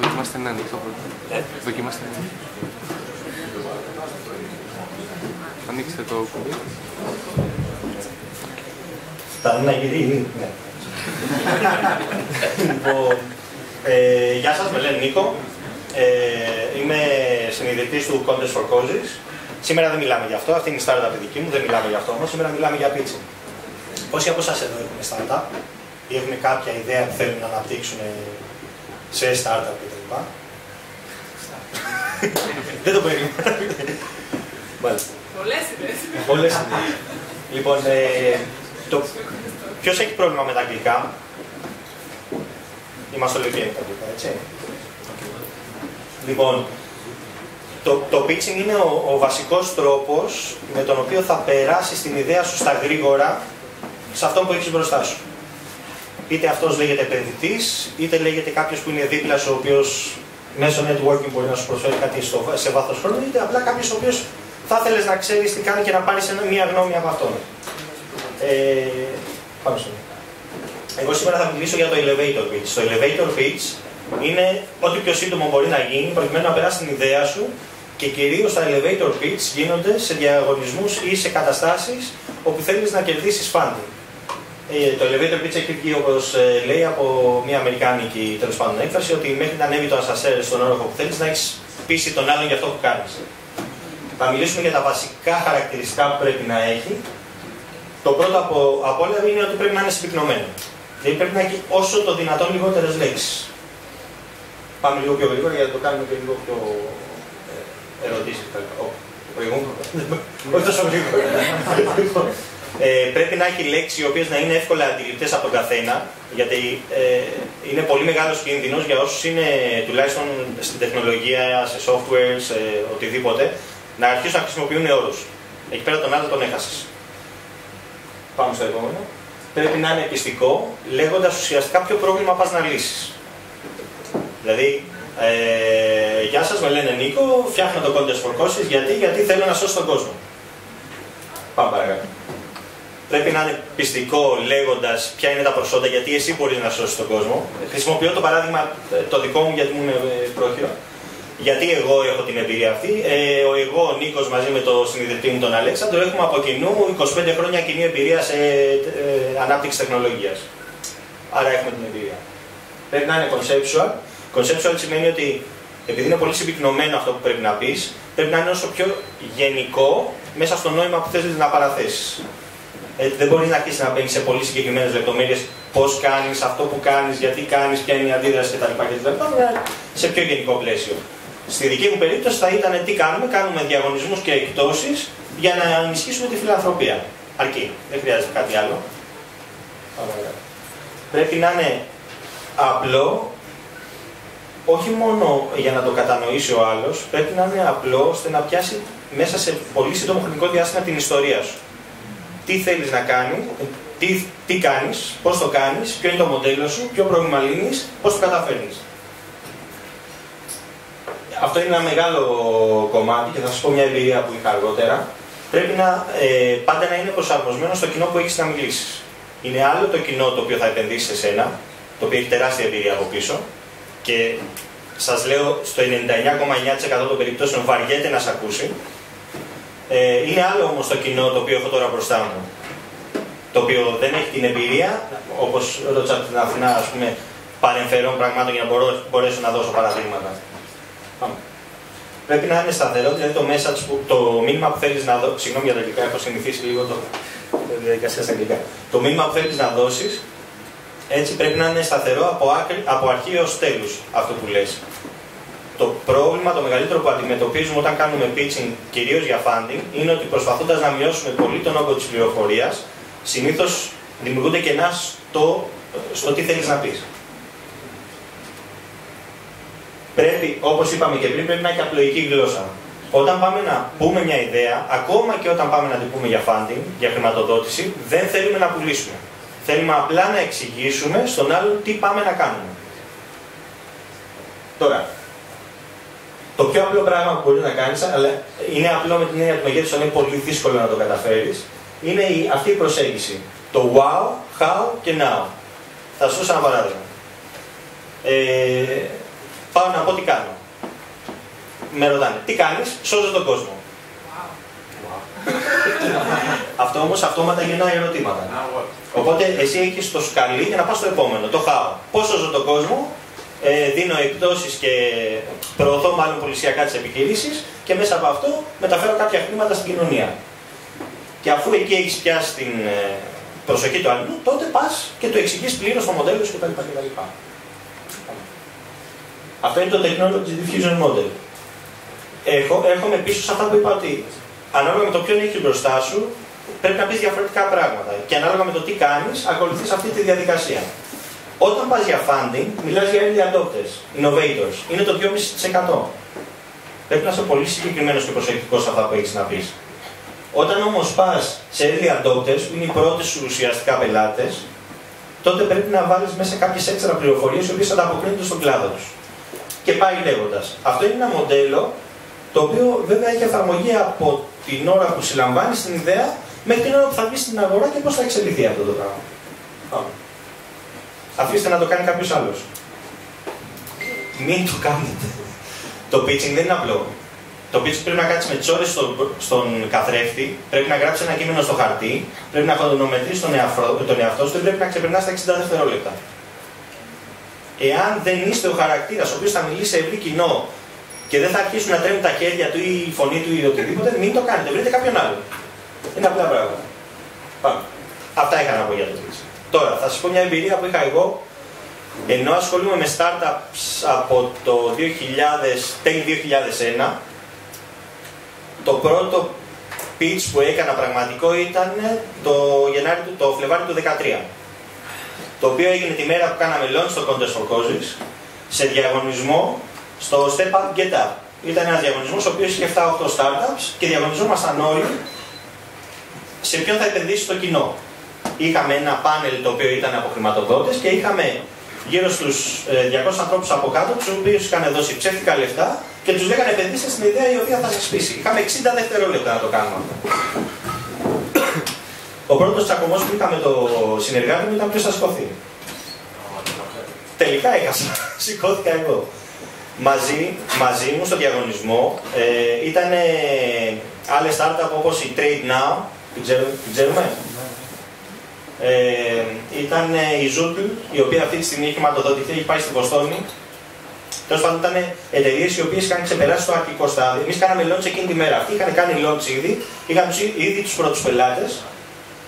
Δοκιμάστε να ανοίξω πρώτα. Δοκιμάστε να ανοίξω. Ανοίξτε το κουμπί. Φτάνει να γυρίσει. Ναι. Λοιπόν, γεια σας, με λένε Νίκο. Είμαι συνειδητής του Contest for Causes. Σήμερα δεν μιλάμε για αυτό, αυτή είναι η startup δική μου, δεν μιλάμε για αυτό όμως. Σήμερα μιλάμε για pitching. Πόσοι από εσάς εδώ έχουν startup ή έχουν κάποια ιδέα που θέλουν να αναπτύξουν σε startup κτλ. Δεν το περίμενα. Πολλές ιδέες. Πολλές ιδέες. Λοιπόν, ποιος έχει πρόβλημα με τα αγγλικά? Είμαστε όλοι με τα αγγλικά, έτσι. Λοιπόν, το pitching είναι ο βασικός τρόπος με τον οποίο θα περάσεις την ιδέα σου στα γρήγορα σε αυτόν που έχεις μπροστά σου. Είτε αυτός λέγεται επενδυτής, είτε λέγεται κάποιος που είναι δίπλα σου, ο οποίος μέσω networking μπορεί να σου προσφέρει κάτι σε βάθος χρόνου, είτε απλά κάποιος ο οποίος θα ήθελες να ξέρεις τι κάνει και να πάρεις μια γνώμη από αυτόν. Πάμε στο. Εγώ σήμερα θα μιλήσω για το elevator pitch. Το elevator pitch είναι ό,τι πιο σύντομο μπορεί να γίνει προκειμένου να περάσει την ιδέα σου και κυρίως τα elevator pitch γίνονται σε διαγωνισμούς ή σε καταστάσεις όπου θέλεις να κερδίσεις funding. Το elevator pitch έχει βγει, όπως λέει, από μια αμερικάνικη τέλος πάντων έκφραση, ότι μέχρι να ανέβει το ασανσέρ στον όροφο που θέλεις να έχεις πείσει τον άλλον για αυτό που κάνεις. Θα μιλήσουμε για τα βασικά χαρακτηριστικά που πρέπει να έχει. Το πρώτο από όλα είναι ότι πρέπει να είναι συμπυκνωμένο. Δηλαδή πρέπει να έχει όσο το δυνατόν λιγότερες λέξεις. Πάμε λίγο πιο γρήγορα για να το κάνουμε και λίγο πιο ερωτήσεις. Όχι τόσο γρήγορα. Πρέπει να έχει λέξεις οι οποίες να είναι εύκολα αντιληπτές από τον καθένα, γιατί είναι πολύ μεγάλος κίνδυνος για όσους είναι τουλάχιστον στην τεχνολογία, σε software, σε οτιδήποτε, να αρχίσουν να χρησιμοποιούν όρους. Εκεί πέρα τον άλλο τον έχασες. Πάμε στο επόμενο. Πρέπει να είναι πιστικό, λέγοντας ουσιαστικά ποιο πρόβλημα πας να λύσεις. Δηλαδή, γεια σας, με λένε Νίκο, φτιάχνω το Contest for Causes, γιατί θέλω να σώσω τον κόσμο. Πάμε παρακάτω. Πρέπει να είναι πιστικό λέγοντας ποια είναι τα προσόντα, γιατί εσύ μπορείς να σώσεις τον κόσμο. Χρησιμοποιώ το παράδειγμα το δικό μου, γιατί μου είναι πρόχειρο. Γιατί εγώ έχω την εμπειρία αυτή. Εγώ, ο Νίκος, μαζί με τον συνειδητή μου τον Αλέξανδρο, έχουμε από κοινού 25 χρόνια κοινή εμπειρία σε ανάπτυξη τεχνολογίας. Άρα έχουμε την εμπειρία. Πρέπει να είναι conceptual. Conceptual σημαίνει ότι επειδή είναι πολύ συμπυκνωμένο αυτό που πρέπει να πεις, πρέπει να είναι όσο πιο γενικό μέσα στο νόημα που θέλεις να παραθέσεις. Δεν μπορείς να αρχίσεις να μπαίνεις σε πολύ συγκεκριμένες λεπτομέρειες, πώς κάνεις αυτό που κάνεις, γιατί κάνεις, ποια είναι η αντίδραση κτλ. Σε πιο γενικό πλαίσιο. Στη δική μου περίπτωση θα ήταν τι κάνουμε, κάνουμε διαγωνισμούς και εκπτώσεις για να ενισχύσουμε τη φιλανθρωπία. Αρκεί, δεν χρειάζεται κάτι άλλο. Πρέπει να είναι απλό, όχι μόνο για να το κατανοήσει ο άλλος, πρέπει να είναι απλό ώστε να πιάσει μέσα σε πολύ σύντομο χρονικό διάστημα την ιστορία σου. Τι θέλεις να κάνεις, τι κάνεις, πώς το κάνεις, ποιο είναι το μοντέλο σου, ποιο πρόβλημα λύνεις, πώς το καταφέρνεις. Αυτό είναι ένα μεγάλο κομμάτι και θα σας πω μια εμπειρία που είχα αργότερα. Πρέπει πάντα να είναι προσαρμοσμένο στο κοινό που έχεις να μιλήσεις. Είναι άλλο το κοινό το οποίο θα επενδύσει σε σένα, το οποίο έχει τεράστια εμπειρία από πίσω και σας λέω στο 99,9% των περιπτώσεων βαριέται να σε ακούσει. Είναι άλλο όμως το κοινό το οποίο έχω τώρα μπροστά μου, το οποίο δεν έχει την εμπειρία, όπως ρώτησα την Αθηνά, ας πούμε, παρεμφερών πραγμάτων για να μπορέσω να δώσω παραδείγματα. Πάμε. Πρέπει να είναι σταθερό, δηλαδή το μήνυμα που θέλεις να δώσεις. Συγγνώμη για τα αγγλικά, έχω συνηθίσει λίγο τη διαδικασία στα αγγλικά. Το μήνυμα που θέλεις να δώσεις, έτσι πρέπει να είναι σταθερό από αρχή έως τέλους αυτό που λες. Το πρόβλημα, το μεγαλύτερο που αντιμετωπίζουμε όταν κάνουμε pitching, κυρίως για funding, είναι ότι προσπαθώντας να μειώσουμε πολύ τον όγκο της πληροφορίας, συνήθως δημιουργούνται κενά στο τι θέλεις να πεις. Πρέπει, όπως είπαμε και πριν, πρέπει να έχει απλοϊκή γλώσσα. Όταν πάμε να πούμε μια ιδέα, ακόμα και όταν πάμε να την πούμε για funding, για χρηματοδότηση, δεν θέλουμε να πουλήσουμε. Θέλουμε απλά να εξηγήσουμε στον άλλον τι πάμε να κάνουμε. Τώρα, το πιο απλό πράγμα που μπορεί να κάνεις, αλλά είναι απλό με την έννοια του μεγέθους, αλλά είναι πολύ δύσκολο να το καταφέρεις, είναι αυτή η προσέγγιση. Το wow, how και now. Θα σου δώσω ένα παράδειγμα. Πάω να πω τι κάνω. Με ρωτάνε, τι κάνεις, σώζω τον κόσμο. Αυτό όμως αυτόματα γεννάει ερωτήματα. Οπότε εσύ έχεις το σκαλί για να πας στο επόμενο, το χάω. Πώς σώζω τον κόσμο, δίνω εκπτώσεις και προωθώ μάλλον πολυσιακά τις επιχειρήσεις και μέσα από αυτό μεταφέρω κάποια χρήματα στην κοινωνία. Και αφού εκεί έχεις πιάσει την προσοχή του αλλού, τότε πας και το εξηγείς πλήρως το μοντέλο σου κτλ. Αυτό είναι το Technology Diffusion Model. Έρχομαι πίσω σε αυτά που είπα ότι ανάλογα με το ποιον έχεις μπροστά σου, πρέπει να πεις διαφορετικά πράγματα. Και ανάλογα με το τι κάνεις, ακολουθείς αυτή τη διαδικασία. Όταν πας για funding, μιλάς για early adopters, innovators. Είναι το 2,5%. Πρέπει να είσαι πολύ συγκεκριμένος και προσεκτικός σε αυτά που έχεις να πεις. Όταν όμως πας σε early adopters, που είναι οι πρώτες σου ουσιαστικά πελάτες, τότε πρέπει να βάλεις μέσα κάποιες έξτρα πληροφορίες οι οποίες ανταποκρίνονται στον κλάδο τους. Και πάει λέγοντας. Αυτό είναι ένα μοντέλο το οποίο βέβαια έχει εφαρμογή από την ώρα που συλλαμβάνεις την ιδέα μέχρι την ώρα που θα βγει στην αγορά και πώς θα εξελιχθεί αυτό το πράγμα. Πάμε. Αφήστε να το κάνει κάποιος άλλος. Μην το κάνετε. Το pitching δεν είναι απλό. Το pitching πρέπει να κάτσεις με τις ώρες στον καθρέφτη, πρέπει να γράψεις ένα κείμενο στο χαρτί, πρέπει να χρονομετρήσεις τον εαυτό σου, πρέπει να ξεπερνάς τα 60 δευτερόλεπτα. Εάν δεν είστε ο χαρακτήρας ο οποίος θα μιλήσει σε ευρύ κοινό και δεν θα αρχίσουν να τρέμουν τα χέρια του ή η φωνή του ή οτιδήποτε, μην το κάνετε. Βρείτε κάποιον άλλο. Είναι απλά πράγματα. Πάμε. Αυτά είχα να πω για το pitching. Τώρα, θα σας πω μια εμπειρία που είχα εγώ, ενώ ασχολούμαι με startups από το 2000, τέλη 2001. Το πρώτο pitch που έκανα πραγματικό ήταν το Φλεβάρι του 2013. Το οποίο έγινε τη μέρα που κάναμε launch στο Contest for Causes, σε διαγωνισμό στο Step Up Get Up. Ήταν ένας διαγωνισμός ο οποίος είχε 7-8 startups και διαγωνιζόμασταν όλοι σε ποιον θα επενδύσει το κοινό. Είχαμε ένα πάνελ το οποίο ήταν από χρηματοδότες και είχαμε γύρω στους 200 ανθρώπους από κάτω, τους οποίους είχαν δώσει ψεύτικα λεφτά και τους λέγανε επενδύστε στην ιδέα η οποία θα σας πείσει. Είχαμε 60 δευτερόλεπτα να το κάνουμε αυτό. Ο πρώτος τσακωμός που είχαμε το συνεργάτη μου ήταν ποιος θα σηκωθεί. Τελικά έχασα. Σηκώθηκα εγώ. Μαζί μου στο διαγωνισμό ήταν άλλες startup όπως η Trade Now, την ξέρουμε. Ήταν η Zootl, η οποία αυτή τη στιγμή έχει χρηματοδοτηθεί, έχει πάει στη Βοστόνη. Τέλος πάντων, ήταν εταιρείες οι οποίες είχαν ξεπεράσει το αρχικό στάδιο. Εμείς κάναμε launch εκείνη τη μέρα. Αυτοί είχαν κάνει launch ήδη, είχαν ήδη τους πρώτους πελάτες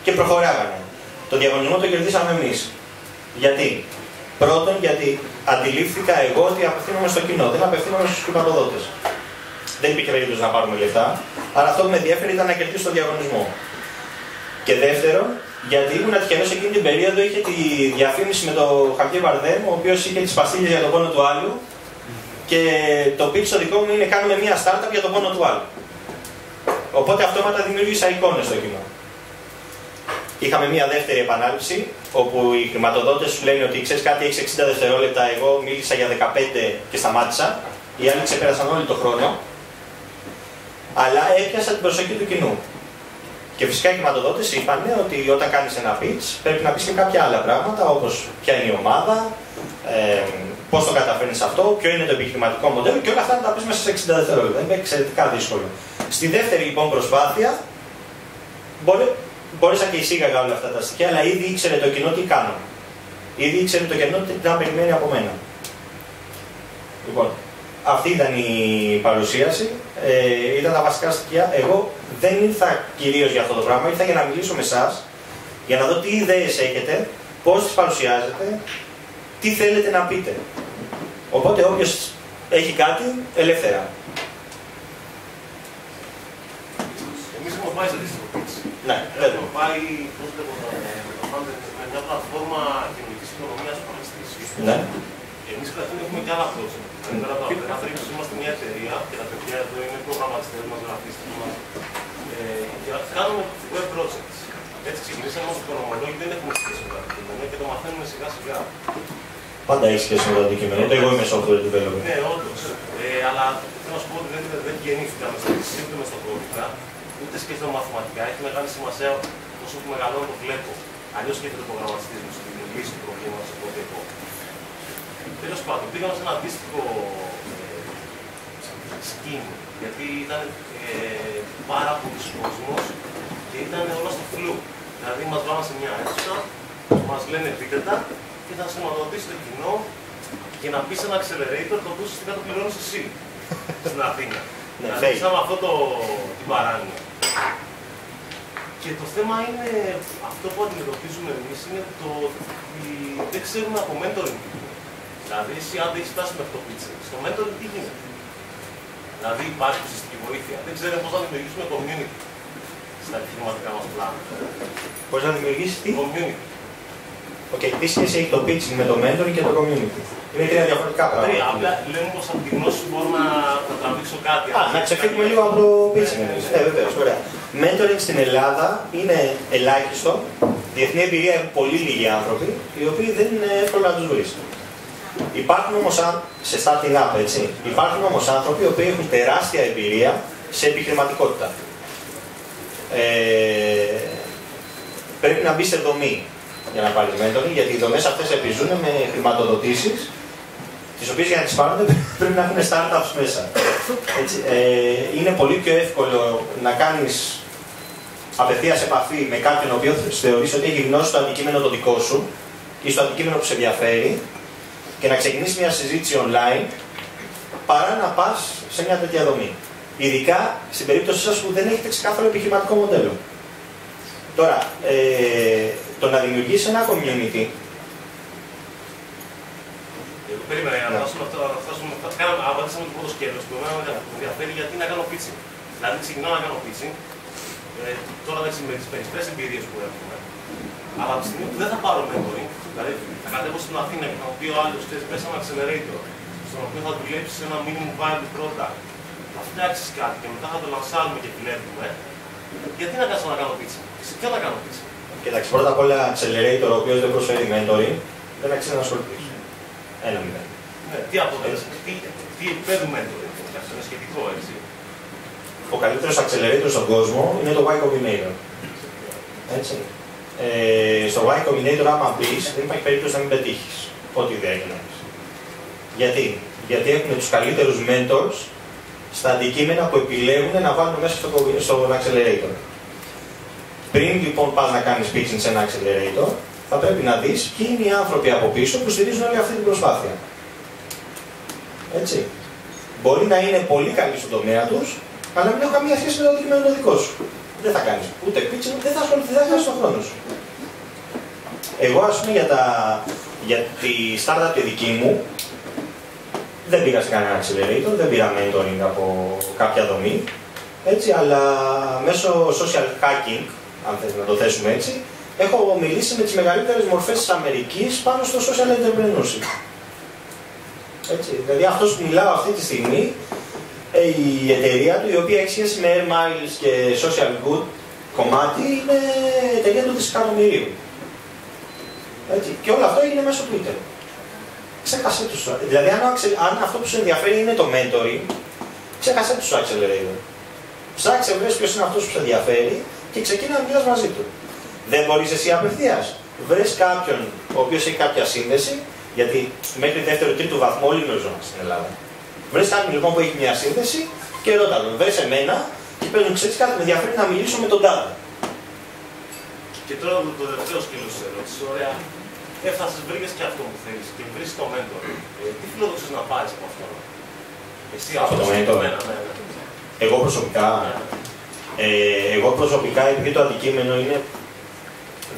και προχωράγανε. Το διαγωνισμό το κερδίσαμε εμείς. Γιατί? Πρώτον, γιατί αντιλήφθηκα εγώ ότι απευθύνομαι στο κοινό, δεν απευθύνομαι στους χρηματοδότες. Δεν υπήρχε περίπτωση να πάρουμε λεφτά, αλλά αυτό που με ενδιαφέρει ήταν να κερδίσω το διαγωνισμό. Και δεύτερον, γιατί ήμουν τυχερός εκείνη την περίοδο, είχε τη διαφήμιση με τον Χαβιέ Μπαρδέμ, ο οποίος είχε τις παστίλες για τον πόνο του άλλου. Και το pitch το δικό μου είναι κάνουμε μια startup για τον πόνο του άλλου. Οπότε αυτόματα δημιούργησα εικόνες στο κοινό. Είχαμε μια δεύτερη επανάληψη, όπου οι χρηματοδότες σου λένε ότι ξέρεις κάτι, έχεις 60 δευτερόλεπτα. Εγώ μίλησα για 15 και σταμάτησα. Οι άλλοι ξεπέρασαν όλοι τον χρόνο. Αλλά έπιασα την προσοχή του κοινού. Και φυσικά οι χρηματοδότες είπαν ότι όταν κάνεις ένα pitch πρέπει να πεις και κάποια άλλα πράγματα, όπως ποια είναι η ομάδα, πώς το καταφέρνεις αυτό, ποιο είναι το επιχειρηματικό μοντέλο και όλα αυτά να τα πεις μέσα σε 60 δευτερόλεπτα. Είναι εξαιρετικά δύσκολο. Στη δεύτερη λοιπόν προσπάθεια, μπόρεσα και εισήγαγα όλα αυτά τα στοιχεία, αλλά ήδη ήξερε το κοινό τι κάνω. Ήδη ήξερε το κοινό τι να περιμένει από μένα. Λοιπόν, αυτή ήταν η παρουσίαση. Ήταν τα βασικά στοιχεία. Εγώ δεν ήρθα κυρίως για αυτό το πράγμα, ήρθα για να μιλήσω με εσάς, για να δω τι ιδέες έχετε, πώς τις παρουσιάζετε, τι θέλετε να πείτε. Οπότε όποιος έχει κάτι, ελεύθερα. Εμείς έχουμε πάει σε αντίστοιχο pitch. Ναι, έχουμε πάει με μια πλατφόρμα κοινωνικής οικονομίας παραστήσης. Ναι. Εμείς καταρχήν έχουμε και άλλα project. Πέρα από τα τρέχεις, είμαστε μια εταιρεία και τα παιδιά εδώ είναι προγραμματιστές μας, γραφίστες μας. Και κάνουμε web projects. Έτσι ξεκινήσαμε ως οικονομολόγοι, δεν έχουμε σχέση με το αντικείμενο και το μαθαίνουμε σιγά σιγά. Πάντα έχει σχέση με το αντικείμενο. Εγώ είμαι software developer. Ναι, όντως. Αλλά θέλω να σου πω ότι δεν γεννήθηκαμε σύντομα στο κώδικα, ούτε σκέφτομαι μαθηματικά. Έχει μεγάλη σημασία όσο που μεγαλώνω το βλέπω. Αλλιώς σκέφτεται ο προγραμματιστής μου στην λύση του προβλήματος. Τέλος πάντων, πήγαμε σε ένα αντίστοιχο skin, γιατί ήταν πάρα πολλοί κόσμος και ήταν όλα στο φλου. Δηλαδή, μας βάλαν σε μια αίθουσα, μας λένε πείτε τα και θα σηματοδοτήσει το κοινό και να πεις ένα accelerator το οποίο ουσιαστικά το πληρώνεις εσύ στην Αθήνα. Δηλαδή, σαν αυτό την παράνοια. Και το θέμα είναι, αυτό που αντιμετωπίζουμε εμείς είναι το ότι δεν ξέρουμε από mentoring. Δηλαδή, εσύ αν δεν έχεις φτάσει μέχρι το pitching, στο mentoring τι γίνεται. Δηλαδή, υπάρχει ουσιαστική βοήθεια. Δεν ξέρουμε πώς να δημιουργήσουμε community στα επιχειρηματικά μας πλάνα. Πώς να δημιουργήσεις τι? Community. Οκ, τι σχέση έχει το pitching με το mentoring και το community? Είναι τρία διαφορετικά πράγματα. Τρία. Απλά λέμε πως από τη γνώση μπορώ να τραβήξω κάτι. Να ξεφύγουμε λίγο από το pitching. Βεβαίως, ωραία. Mentoring στην Ελλάδα είναι ελάχιστο. Διεθνή εμπειρία έχουν πολύ λίγοι άνθρωποι, οι οποίοι δεν είναι εύκολο να τους βρεις. Υπάρχουν όμως, σε starting up, έτσι, υπάρχουν όμως άνθρωποι οι οποίοι έχουν τεράστια εμπειρία σε επιχειρηματικότητα. Πρέπει να μπει σε δομή για να πάρεις mentoring, γιατί οι δομές αυτές επιζούν με χρηματοδοτήσεις, τις οποίες για να τις πάρουν πρέπει να έχουν startups μέσα. Έτσι, είναι πολύ πιο εύκολο να κάνεις απευθείας επαφή με κάποιον ο οποίος θεωρείς ότι έχει γνώση στο αντικείμενο το δικό σου ή στο αντικείμενο που σε ενδιαφέρει και να ξεκινήσεις μια συζήτηση online παρά να πας σε μια τέτοια δομή. Ειδικά στην περίπτωση σας που δεν έχετε ξεκάθαρο επιχειρηματικό μοντέλο. Τώρα, το να δημιουργήσει ένα community. Περίμενα για να φτάσουμε αυτό. Απαντήσαμε το πρώτο σκέλος που εμένα με ενδιαφέρει γιατί να κάνω pitching. Δηλαδή, ξεκινάω να κάνω pitching. Τώρα δεν με τις περισσότερες εμπειρίες που έχουμε. Αλλά από τη στιγμή που δεν θα πάρω mentoring, δηλαδή θα κατέβω στην Αθήνα και θα μου πει ο άλλος μέσα ένα accelerator, στον οποίο θα δουλέψει σε ένα minimum viable product, θα φτιάξει κάτι και μετά θα το λανσάρουμε και δουλεύουμε, γιατί να κάτσω να κάνω pitching? Σε ποιο να κάνω pitching? Κοιτάξτε, πρώτα απ' όλα, accelerator ο οποίος δεν προσφέρει mentoring, δεν αξίζει να ασχοληθείς. Ένα μηδέν. Ναι, τι αποτέλεσμα, τι επίπεδο mentoring, αυτό είναι σχετικό, έτσι. Ο καλύτερος accelerator στον κόσμο είναι το Y Combinator. Έτσι. Στο Y Combinator, άμα πεις, δεν υπάρχει περίπτωση να μην πετύχεις ό,τι ιδέα γίνεις. Γιατί έχουν τους καλύτερους mentors στα αντικείμενα που επιλέγουν να βάλουν μέσα στον accelerator. Πριν λοιπόν πας να κάνεις pitching σε ένα accelerator, θα πρέπει να δεις ποιοι είναι οι άνθρωποι από πίσω που στηρίζουν όλη αυτή την προσπάθεια. Έτσι. Μπορεί να είναι πολύ καλοί στον τομέα τους, αλλά μην έχουν καμία σχέση με το αντικείμενο το δικό σου. Δεν θα κάνεις ούτε pitching, δεν θα ασχοληθεί, δεν θα χάσεις τον χρόνο σου. Εγώ, ας πούμε, για τη startup τη δική μου, δεν πήγα σε κανένα accelerator, δεν πήρα mentoring από κάποια δομή, έτσι, αλλά μέσω social hacking, αν θες να το θέσουμε έτσι, έχω μιλήσει με τις μεγαλύτερες μορφές της Αμερικής πάνω στο social entrepreneurship. Έτσι, δηλαδή αυτός που μιλάω αυτή τη στιγμή, η εταιρεία του, η οποία έχει σχέση με Air Miles και Social Good κομμάτι, είναι εταιρεία του δισεκατομμυρίου. Και όλο αυτό έγινε μέσω Twitter. Ξέχασε τους. Δηλαδή, αν αυτό που σου ενδιαφέρει είναι το mentoring, ξέχασε τους accelerator. Ψάξε, βρες ποιος είναι αυτός που σε ενδιαφέρει και ξεκίνα να μιλάς μαζί του. Δεν μπορείς εσύ απευθείας. Βρες κάποιον ο οποίος έχει κάποια σύνδεση, γιατί μέχρι δεύτερο-τρίτο βαθμό όλοι γνωριζόμαστε στην Ελλάδα. Βρες κάποιον λοιπόν που έχει μια σύνδεση και ρώτα τον. Βρες εμένα και πες μου, ξέρεις κάτι, με ενδιαφέρει να μιλήσω με τον τάδε. Και τώρα το τελευταίο σκέλος της ερώτησης, ωραία. Έφτασες, βρήκες και αυτό που θέλεις και βρεις το mentor. Τι φιλοδοξείς να πάρεις από αυτό? Εσύ από το mentor. Εγώ προσωπικά, επειδή το αντικείμενο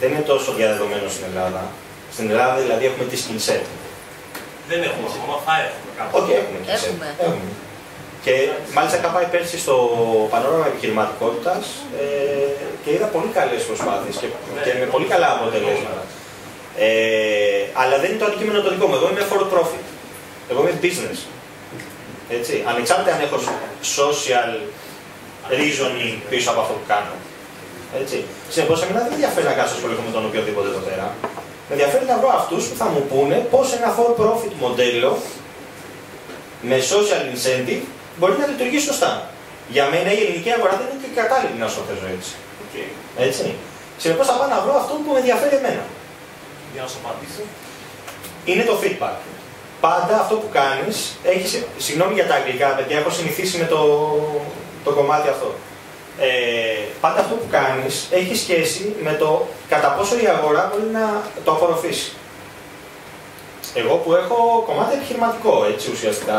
δεν είναι τόσο διαδεδομένο στην Ελλάδα. Στην Ελλάδα δηλαδή έχουμε τη skill set. Δεν έχουμε, ακόμα θα έχουμε κάποιο. Όχι, έχουμε skill set. Έχουμε. Και μάλιστα είχα πάει πέρσι στο πανόραμα επιχειρηματικότητας και είδα πολύ καλές προσπάθειες και με πολύ καλά αποτελέσματα. Αλλά δεν είναι το αντικείμενο το δικό μου. Εγώ είμαι for profit. Εγώ είμαι business. Έτσι. Ανεξάρτητα αν έχω social reasoning πίσω από αυτό που κάνω. Έτσι. Συνεπώς, εμένα δεν με ενδιαφέρει να κάτσω ασχοληθώ με τον οποιοδήποτε εδώ πέρα. Με ενδιαφέρει να βρω αυτούς που θα μου πούνε πώς ένα for profit μοντέλο με social incentive μπορεί να λειτουργήσει σωστά. Για μένα η ελληνική αγορά δεν είναι και κατάλληλη να σου θέσω έτσι. Okay. Έτσι. Συνεπώς θα πάω να βρω αυτόν που με ενδιαφέρει εμένα. Για να σου απαντήσει. Είναι το feedback. πάντα αυτό που κάνεις, συγγνώμη για τα αγγλικά, παιδιά, έχω συνηθίσει με το κομμάτι αυτό. Πάντα αυτό που κάνεις έχει σχέση με το κατά πόσο η αγορά μπορεί να το απορροφήσει. Εγώ που έχω κομμάτι επιχειρηματικό, έτσι ουσιαστικά.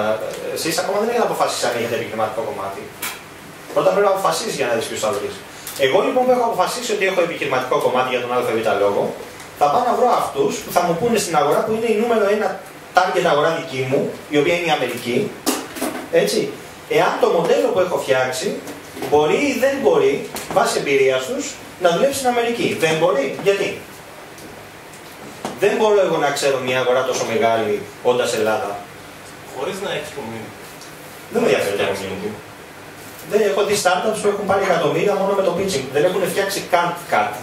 Εσείς ακόμα δεν έχετε αποφασίσει αν έχετε επιχειρηματικό κομμάτι. Πρώτα πρέπει να αποφασίσεις για να δεις ποιος θα βρεις. Εγώ λοιπόν που έχω αποφασίσει ότι έχω επιχειρηματικό κομμάτι για τον ΑΒ λόγο, θα πάω να βρω αυτούς που θα μου πούνε στην αγορά που είναι η νούμερο 1 target αγορά δική μου, η οποία είναι η Αμερική. Έτσι. Εάν το μοντέλο που έχω φτιάξει μπορεί ή δεν μπορεί, βάσει εμπειρίας τους, να δουλέψει στην Αμερική. Δεν μπορεί. Γιατί? Δεν μπορώ εγώ να ξέρω μια αγορά τόσο μεγάλη όντας Ελλάδα. Χωρίς να έχεις community. Δεν με ενδιαφέρει το community. Δεν έχω δει startups που έχουν πάρει εκατομμύρια μόνο με το pitching. Δεν έχουν φτιάξει καν κάτι.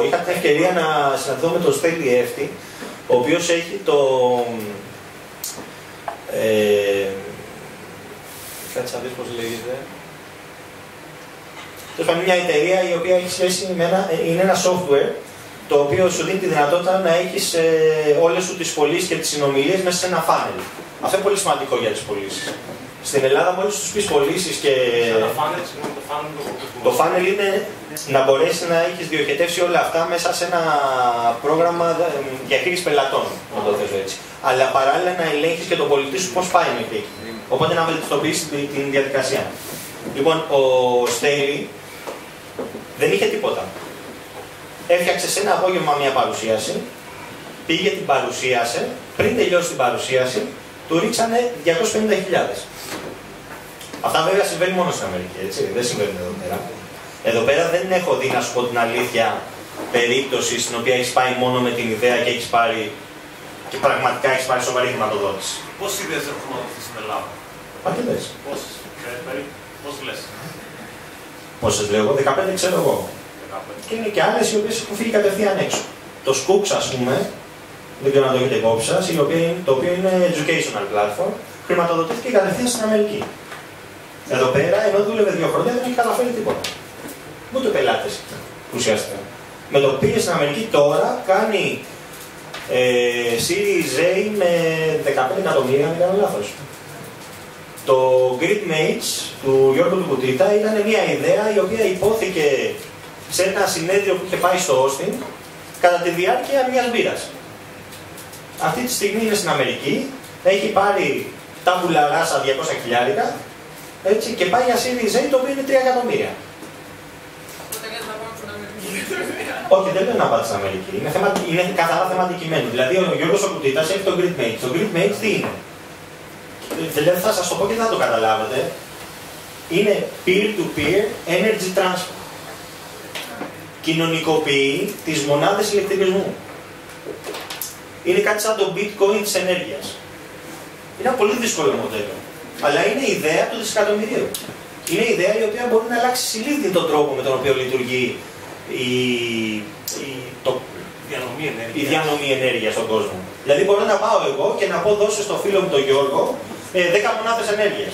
Είχα την ευκαιρία να συναντηθώ με τον Στέλι Εύτη, ο οποίος έχει το... κάτσε να δεις πώς λέγεται. Είναι μια εταιρεία η οποία έχει σχέση με είναι ένα software το οποίο σου δίνει τη δυνατότητα να έχεις όλες σου τις πωλήσεις και τις συνομιλίες μέσα σε ένα funnel. Αυτό είναι πολύ σημαντικό για τις πωλήσεις. Στην Ελλάδα μόλις τους πεις πωλήσεις και... Το funnel είναι να μπορέσεις να έχεις διοχετεύσει όλα αυτά μέσα σε ένα πρόγραμμα διαχείρισης πελατών, να το θέσω έτσι. Αλλά παράλληλα να ελέγχεις και τον πολιτή σου πώς πάει μέχρι εκεί. Οπότε να βελτιστοποιήσεις την διαδικασία. Λοιπόν, ο Στέιλι δεν είχε τίποτα. Έφτιαξε σε ένα απόγευμα μια παρουσίαση, πήγε την παρουσίασε, πριν τελειώσει την παρουσίαση, του ρίξανε 250.000. Αυτά βέβαια συμβαίνει μόνο στην Αμερική, έτσι, δεν συμβαίνουν εδώ πέρα. Εδώ πέρα δεν έχω δει, να σου πω την αλήθεια, περίπτωση στην οποία έχεις πάει μόνο με την ιδέα και έχεις πάρει και πραγματικά έχεις πάρει σοβαρή χρηματοδότηση. Πόσες ιδέες έχουν χρηματοδοτήσει στην Ελλάδα? Αρκετές. Πόσες? Πόσες λες? Πόσες λέω εγώ, 15 ξέρω εγώ. 15. Και είναι και άλλες οι οποίες έχουν φύγει κατευθείαν έξω. Το Skooks, ας πούμε, δεν ξέρω αν το έχετε υπόψη σας, το οποίο είναι educational platform, χρηματοδοτήθηκε κατευθείαν στην Αμερική. Εδώ πέρα, ενώ δούλευε 2 χρόνια, δεν έχει καταφέρει τίποτα. Ούτε πελάτες, ουσιαστικά. Με το πήγε στην Αμερική τώρα, κάνει Series A με 15 εκατομμύρια, αν δεν κάνω λάθος. Το GridMates του Γιώργου του Κουτίτα ήταν μια ιδέα η οποία υπόθηκε σε ένα συνέδριο που είχε πάει στο Austin κατά τη διάρκεια μιας μπύρας. Αυτή τη στιγμή είναι στην Αμερική, έχει πάρει τα βουλαράσα 200 χιλιάρικα, έτσι, και πάει για Series A το οποίο είναι 3 εκατομμύρια. Όχι, δεν λέω να πάτε στην Αμερική. Είναι καθαρά θέμα αντικειμένου. Δηλαδή, ο Γιώργος ο Κουτίτας έχει το GridMates. Το GridMates τι είναι? Δηλαδή, θα σας το πω και δεν θα το καταλάβετε. Είναι peer-to-peer energy transfer. Κοινωνικοποιεί τις μονάδες ηλεκτρισμού. Είναι κάτι σαν το bitcoin της ενέργειας. Είναι ένα πολύ δύσκολο μοντέλο. Αλλά είναι η ιδέα του δισεκατομμυρίου. Είναι η ιδέα η οποία μπορεί να αλλάξει συνήθως τον τρόπο με τον οποίο λειτουργεί η διανομή ενέργειας στον κόσμο. Δηλαδή μπορώ να πάω εγώ και να πω δώσω στο φίλο μου τον Γιώργο 10 μονάδες ενέργειας.